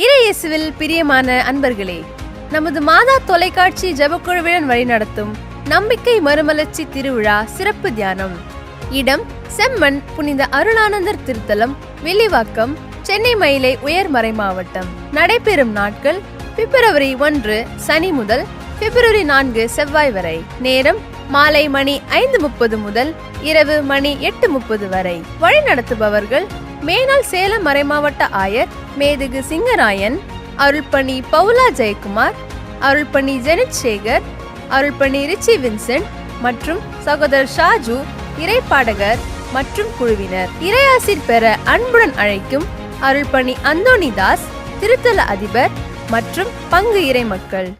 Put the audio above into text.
இறையேசுவில் பிரியமான அன்பர்களே, நமது மாதா தொலைக்காட்சி ஜெபக்குழுவுடன் வழிநடத்தும் நம்பிக்கை மறுமலர்ச்சி திருவிழா சிறப்பு தியானம். இடம் செம்மண் புனித அருளானந்தர் திருத்தலம், வில்லிவாக்கம், சென்னை மயிலை உயர்மறை மாவட்டம். நடைபெறும் நாட்கள் பிப்ரவரி 1 சனி முதல் பிப்ரவரி 4 செவ்வாய் வரை. நேரம் மாலை மணி 5:30 முதல் இரவு மணி 8:30 வரை. வழிநடத்துபவர்கள் மேனாள் சேலம் மறைமாவட்ட ஆயர் மேதகு சிங்கராயன், அருள்பணி பவுலா ஜெயக்குமார், அருள்பணி ஜெனித் சேகர், அருள்பணி ரிச்சி வின்சென்ட் மற்றும் சகோதரர் ஷாஜு, இறைப்பாடகர் மற்றும் குழுவினர். இறையாசிர் பெற அன்புடன் அழைக்கும் அருள்பணி அந்தோணிதாஸ், திருத்தல அதிபர் மற்றும் பங்கு இறை மக்கள்.